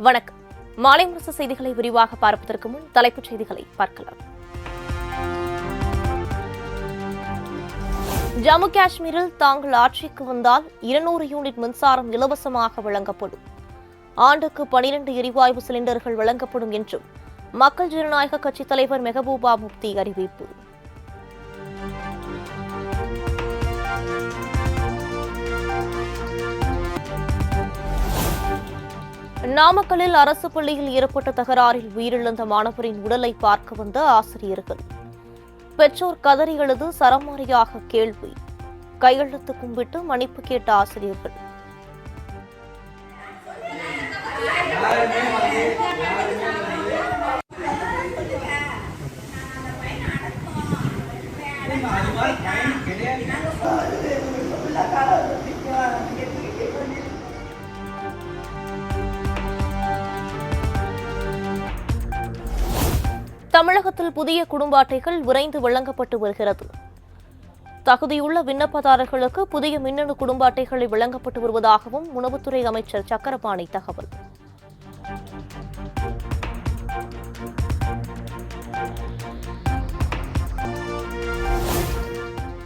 வணக்கம். மாலை முரசு செய்திகளை விரிவாக பார்ப்பதற்கு முன் தலைப்புச் செய்திகளை பார்க்கலாம். ஜம்மு காஷ்மீரில் தாங்கள் ஆட்சிக்கு வந்தால் 200 யூனிட் மின்சாரம் இலவசமாக வழங்கப்படும். ஆண்டுக்கு 12 எரிவாயு சிலிண்டர்கள் வழங்கப்படும் என்றும் மக்கள் ஜனநாயக கட்சித் தலைவர் மெஹபூபா முப்தி அறிவிப்பு. நாமக்கல்லில் அரசு பள்ளியில் ஏற்பட்ட தகராறில் உயிரிழந்த மாணவரின் உடலை பார்க்க வந்த ஆசிரியர்கள். பெற்றோர் கதறி எழுது சரமாரியாக கேள்வி. கையெழுத்து கும்பிட்டு மன்னிப்பு கேட்ட ஆசிரியர்கள். தமிழகத்தில் புதிய குடும்ப அட்டைகள் விரைந்து வழங்கப்பட்டு வருகிறது. தகுதியுள்ள விண்ணப்பதாரர்களுக்கு புதிய மின்னணு குடும்ப அட்டைகளை வழங்கப்பட்டு வருவதாகவும் உணவுத்துறை அமைச்சர் சக்கரபாணி தகவல்.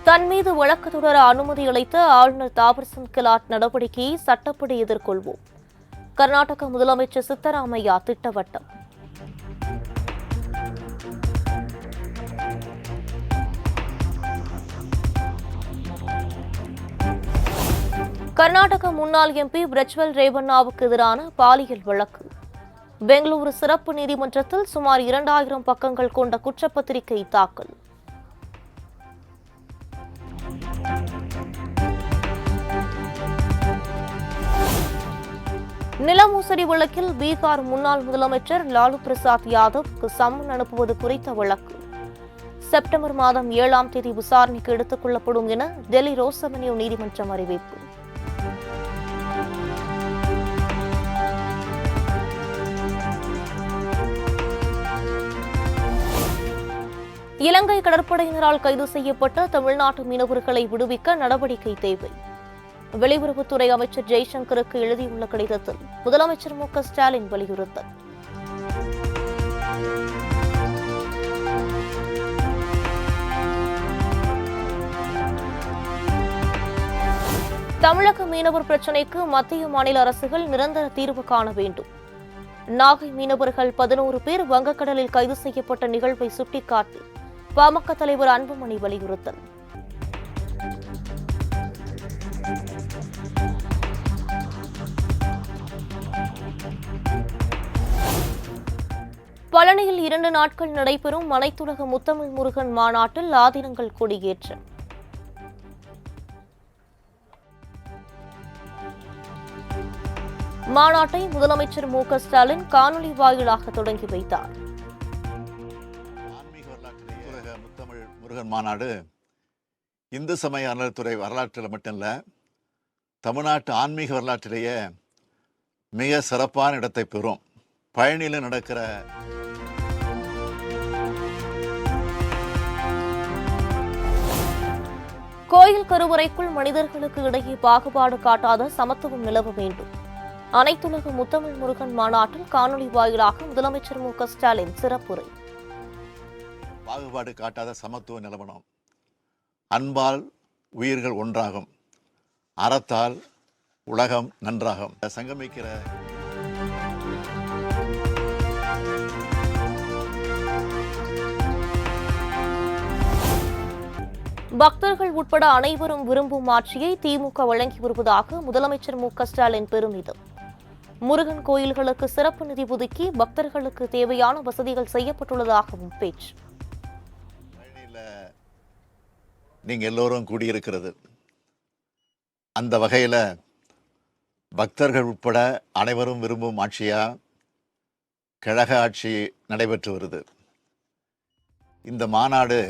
தன் மீது வழக்கு தொடர அனுமதி அளித்த ஆளுநர் தாவர்சந்த் கெலாட் நடவடிக்கையை சட்டப்படி எதிர்கொள்வோம். கர்நாடக முதலமைச்சர் சித்தராமையா திட்டவட்டம். கர்நாடக முன்னாள் எம்பி பிரஜ்வல் ரேவண்ணாவுக்கு எதிரான பாலியல் வழக்கு. பெங்களூரு சிறப்பு நீதிமன்றத்தில் சுமார் 2000 பக்கங்கள் கொண்ட குற்றப்பத்திரிகை தாக்கல். நில மோசடி வழக்கில் பீகார் முன்னாள் முதலமைச்சர் லாலு பிரசாத் யாதவ்க்கு சம்மன் அனுப்புவது குறித்த வழக்கு செப்டம்பர் மாதம் 7ஆம் தேதி விசாரணைக்கு எடுத்துக் கொள்ளப்படும் என டெல்லி ரோஸ் அவென்யூ நீதிமன்றம் அறிவிப்பு. இலங்கை கடற்படையினரால் கைது செய்யப்பட்ட தமிழ்நாட்டு மீனவர்களை விடுவிக்க நடவடிக்கை தேவை. வெளியுறவுத்துறை அமைச்சர் ஜெய்சங்கருக்கு எழுதியுள்ள கடிதத்தில் முதலமைச்சர் மு.க.ஸ்டாலின் வலியுறுத்தல். தமிழக மீனவர் பிரச்சினைக்கு மத்திய மாநில அரசுகள் நிரந்தர தீர்வு காண வேண்டும். நாகை மீனவர்கள் 11 பேர் வங்கக்கடலில் கைது செய்யப்பட்ட நிகழ்வை சுட்டிக்காட்டி பாமக தலைவர் அன்புமணி வலியுறுத்தல். பழனியில் 2 நாட்கள் நடைபெறும் அனைத்துலக முத்தமிழ் முருகன் மாநாட்டில் ஆதீனங்கள் கொடியேற்றம். மாநாட்டை முதலமைச்சர் மு.க.ஸ்டாலின் காணொலி வாயிலாக தொடங்கி வைத்தார். முத்தமிழ் முருகன் மாநாடு இந்து சமய அறநிலையத்துறை வரலாற்றில் மட்டும் இல்லை, தமிழ்நாட்டு ஆன்மீக வரலாற்றிலேயே மிக சிறப்பான இடத்தை பெறும். பழனியில் நடக்கிற கோயில் கருவறைக்குள் மனிதர்களுக்கு இடையே பாகுபாடு காட்டாத சமத்துவம் நிலவ வேண்டும். அனைத்துலக முத்தமிழ் முருகன் மாநாட்டில் காணொலி வாயிலாக முதலமைச்சர் மு.க.ஸ்டாலின் சிறப்புரை. பாகுபாடு காட்டாத சமத்துவ நிலவனம். அன்பால் உயிர்கள் ஒன்றாகும், அறத்தால் உலகம் நன்றாகும். சங்கமிக்கிற பக்தர்கள் உட்பட அனைவரும் விரும்பும் ஆட்சியை திமுக வழங்கி வருவதாக முதலமைச்சர் மு.க.ஸ்டாலின் பெருமிதம். முருகன் கோயில்களுக்கு சிறப்பு நிதி ஒதுக்கி பக்தர்களுக்கு தேவையான வசதிகள் செய்யப்பட்டுள்ளதாகவும் பேச்சு. நீங்க எல்லோரும் கூடியிருக்கிறது, அந்த வகையில் பக்தர்கள் உட்பட அனைவரும் விரும்பும் ஆட்சியா கழக ஆட்சி நடைபெற்று வருது. இந்த மாநாடு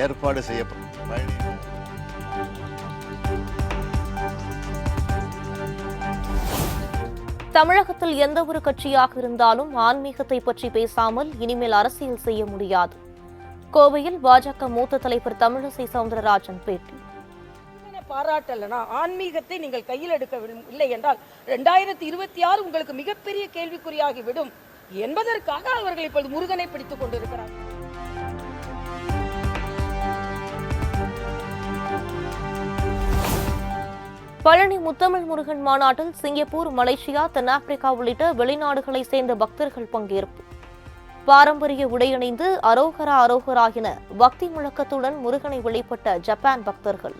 ஏற்பாடு செய்யப்பட்ட தமிழகத்தில் எந்த ஒரு கட்சியாக இருந்தாலும் ஆன்மீகத்தை பற்றி பேசாமல் இனிமேல் அரசியல் செய்ய முடியாது. கோவையில் பாஜக மூத்த தலைவர் தமிழிசை சவுந்தரராஜன் பேட்டி. பாராட்டலைனா, ஆன்மீகத்தை நீங்கள் கையில் எடுக்கவில்லை என்றால் 2026 உங்களுக்கு மிகப்பெரிய கேள்விக்குறியாகிவிடும் என்பதற்காக அவர்கள் இப்பொழுது முருகனை பிடித்துக் கொண்டிருக்கிறார்கள். பழனி முத்தமிழ் முருகன் மாநாட்டில் சிங்கப்பூர், மலேசியா, தென்னாப்பிரிக்கா உள்ளிட்ட வெளிநாடுகளை சேர்ந்த பக்தர்கள் பங்கேற்பு. பாரம்பரிய உடையணிந்து அரோகரா அரோகரா என பக்தி முழக்கத்துடன் முருகனை வழிபட்ட ஜப்பான் பக்தர்கள்.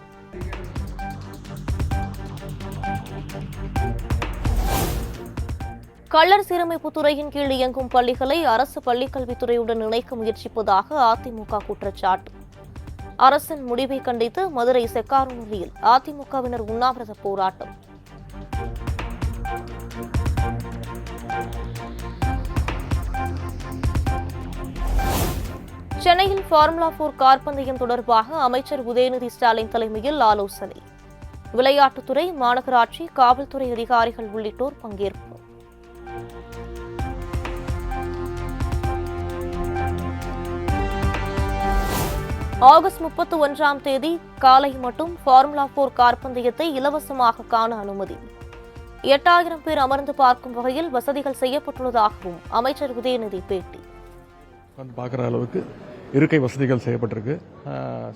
கள்ளர் சீரமைப்பு துறையின் கீழ் இயங்கும் பள்ளிகளை அரசு பள்ளிக்கல்வித்துறையுடன் இணைக்க முயற்சிப்பதாக அதிமுக குற்றச்சாட்டு. அரசின் முடிவை கண்டித்து மதுரை செக்காரனூரில் அதிமுகவினர் உண்ணாவிரத போராட்டம். சென்னையில் ஃபார்முலா 4 கார் பந்தயம் தொடர்பாக அமைச்சர் உதயநிதி ஸ்டாலின் தலைமையில் ஆலோசனை. விளையாட்டுத்துறை, மாநகராட்சி, காவல்துறை அதிகாரிகள் உள்ளிட்டோர் பங்கேற்பு. ஆகஸ்ட் 31ஆம் தேதி காலை மட்டும் ஃபார்முலா 4 கார் பந்தயத்தை இலவசமாக காண அனுமதி. 8000 பேர் அமர்ந்து பார்க்கும் வகையில் வசதிகள் செய்யப்பட்டுள்ளதாகவும் அமைச்சர் உதயநிதி பேட்டி. பார்க்குற அளவுக்கு இருக்கை வசதிகள் செய்யப்பட்டிருக்கு.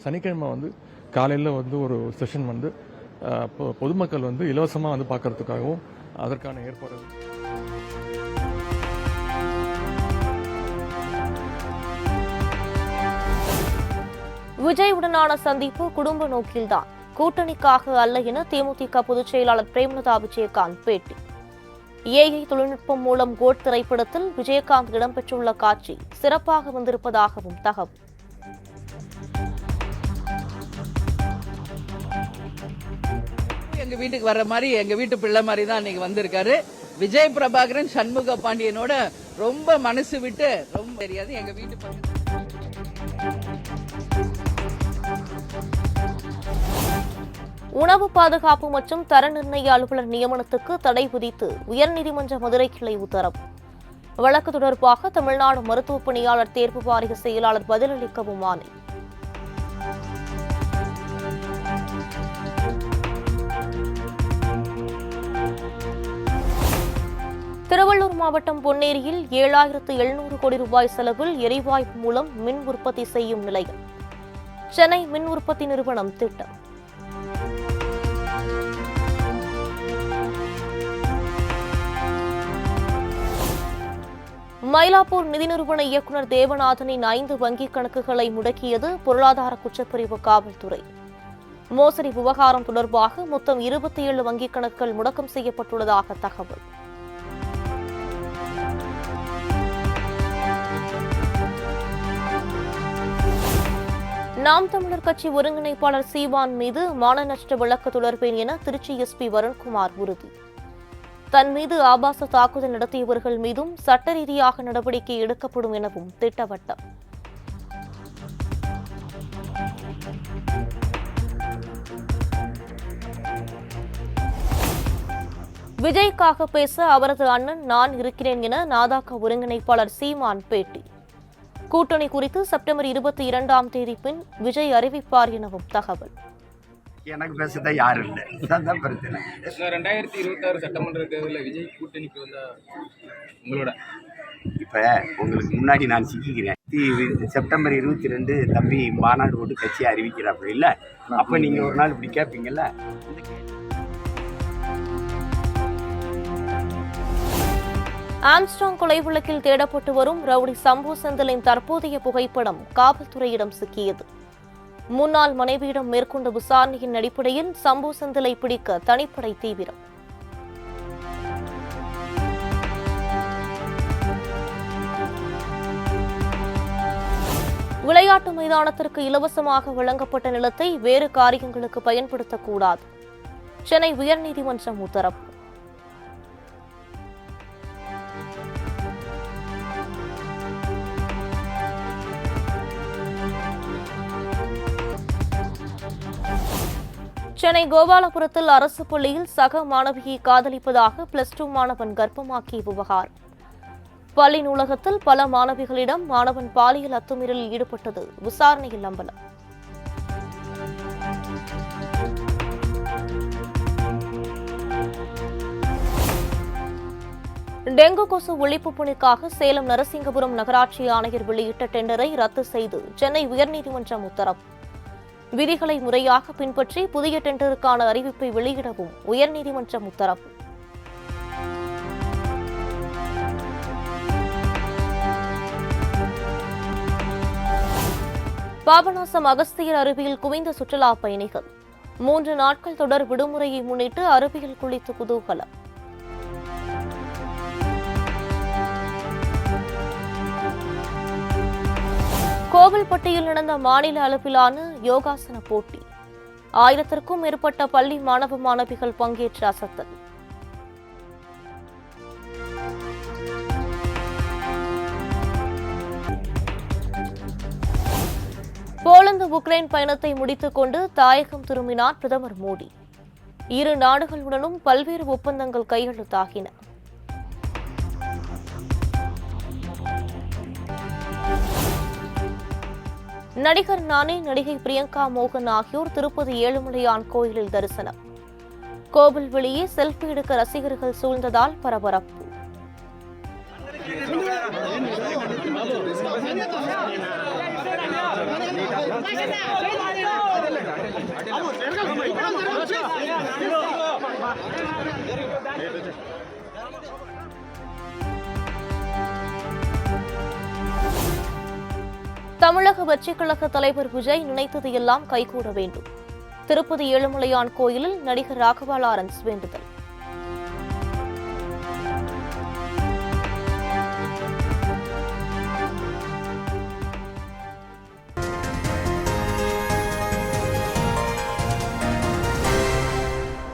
சனிக்கிழமை காலையில் ஒரு செஷன் பொதுமக்கள் இலவசமாக பார்க்கறதுக்காகவும் அதற்கான ஏற்பாடு. விஜயுடனான சந்திப்பு குடும்ப நோக்கில்தான், கூட்டணிக்காக அல்ல என தேமுதிக பொதுச் செயலாளர் பிரேமலதா விஜயகாந்த் பேட்டி. ஏஐ தொழில்நுட்பம் மூலம் கோட் திரைப்படத்தில் விஜயகாந்த் இடம்பெற்றுள்ள காட்சி சிறப்பாக வந்திருப்பதாகவும் தகவல். எங்க வீட்டுக்கு வர்ற மாதிரி எங்க வீட்டு பிள்ளை மாதிரி தான் இன்னைக்கு வந்திருக்காரு. விஜய் பிரபாகரன் சண்முக பாண்டியனோட ரொம்ப மனசு விட்டு ரொம்ப தெரியாது எங்க வீட்டு பக்கத்துல. உணவு பாதுகாப்பு மற்றும் தர நிர்ணய அலுவலர் நியமனத்துக்கு தடை விதித்து உயர்நீதிமன்ற மதுரை கிளை உத்தரவு. வழக்கு தொடர்பாக தமிழ்நாடு மருத்துவ பணியாளர் தேர்வு வாரிய செயலாளர் பதிலளிக்கவும் ஆணை. திருவள்ளூர் மாவட்டம் பொன்னேரியில் 7700 கோடி ரூபாய் செலவில் எரிவாயு மூலம் மின் உற்பத்தி செய்யும் நிலையம். சென்னை மின் உற்பத்தி நிறுவனம் திட்டம். மயிலாப்பூர் நிதி நிறுவன இயக்குநர் தேவநாதனின் 5 வங்கிக் கணக்குகளை முடக்கியது பொருளாதார குற்றப்பிரிவு காவல்துறை. மோசடி விவகாரம் தொடர்பாக மொத்தம் 27 வங்கிக் கணக்குகள் முடக்கம் செய்யப்பட்டுள்ளதாக தகவல். நாம் தமிழர் கட்சி ஒருங்கிணைப்பாளர் சீமான் மீது மான நஷ்ட வழக்கு தொடர்பேன் என திருச்சி எஸ்பி வருண்குமார் உறுதி. தன் மீது ஆபாச தாக்குதல் நடத்தியவர்கள் மீதும் சட்ட ரீதியாக நடவடிக்கை எடுக்கப்படும் எனவும் திட்டவட்டம். விஜய்க்காக பேச அவரது அண்ணன் நான் இருக்கிறேன் என நாதாக ஒருங்கிணைப்பாளர் சீமான் பேட்டி. கூட்டணி குறித்து செப்டம்பர் 22ஆம் தேதி பின் விஜய் அறிவிப்பார் எனவும் தகவல். எனக்கு பேசதான் யாரும் இல்லை, இதுதான் பிரச்சனை. 2026 சட்டமன்ற தேர்தலில் விஜய் கூட்டணிக்கு வந்தா உங்களோட இப்போ உங்களுக்கு முன்னாடி நான் சிக்கிக்கிறேன். செப்டம்பர் 22 தம்பி மாநாடு போட்டு கட்சியை அறிவிக்கிறாப்ப இல்லை, அப்போ நீங்கள் ஒரு நாள் இப்படி கேட்பீங்கல்ல. ஆம்ஸ்ட்ராங் கொலை வழக்கில் தேடப்பட்டு வரும் ரவுடி சம்பு செந்திலின் தற்போதைய புகைப்படம் காவல்துறையிடம் சிக்கியது. முன்னாள் மனைவியிடம் மேற்கொண்ட விசாரணையின் அடிப்படையில் சம்பு செந்திலை பிடிக்க தனிப்படை தீவிரம். விளையாட்டு மைதானத்திற்கு இலவசமாக வழங்கப்பட்ட நிலத்தை வேறு காரியங்களுக்கு பயன்படுத்தக்கூடாது. சென்னை உயர்நீதிமன்றம் உத்தரவு. சென்னை கோபாலபுரத்தில் அரசு பள்ளியில் சக மாணவியை காதலிப்பதாக +2 மாணவன் கர்ப்பமாக்கிய விவகாரம். பள்ளி நூலகத்தில் பல மாணவிகளிடம் மாணவன் பாலியல் அத்துமீறலில் ஈடுபட்டது விசாரணையில் அம்பலம். டெங்கு கொசு ஒழிப்பு பணிக்காக சேலம் நரசிங்கபுரம் நகராட்சி ஆணையர் வெளியிட்ட டெண்டரை ரத்து செய்து சென்னை உயர்நீதிமன்றம் உத்தரவு. விதிகளை முறையாக பின்பற்றி புதிய டெண்டருக்கான அறிவிப்பை வெளியிடவும் உயர்நீதிமன்றம் உத்தரவு. பாபநாசம் அகஸ்தியர் அருவியில் குவிந்த சுற்றுலா பயணிகள். 3 நாட்கள் தொடர் விடுமுறையை முன்னிட்டு அருவியில் குளித்து குதூகலம். கோவில்பட்டியில் நடந்த மாநில அளவிலான யோகாசன போட்டி. 1000க்கும் மேற்பட்ட பள்ளி மாணவ மாணவிகள் பங்கேற்ற அசத்தல். போலந்து உக்ரைன் பயணத்தை முடித்துக் கொண்டு தாயகம் திரும்பினார் பிரதமர் மோடி. இரு நாடுகளுடனும் பல்வேறு ஒப்பந்தங்கள் கையெழுத்தாகின. நடிகர் நானி, நடிகை பிரியங்கா மோகன் ஆகியோர் திருப்பதி ஏழுமலையான் கோயிலில் தரிசனம். கோவில் வெளியே செல்ஃபி எடுக்க ரசிகர்கள் சூழ்ந்ததால் பரபரப்பு. தமிழக வெற்றிக் கழக தலைவர் விஜய் நினைத்தது எல்லாம் கைகூட வேண்டும். திருப்பதி ஏழுமலையான் கோயிலில் நடிகர் ராகவா லாரன்ஸ் வேண்டுதல்.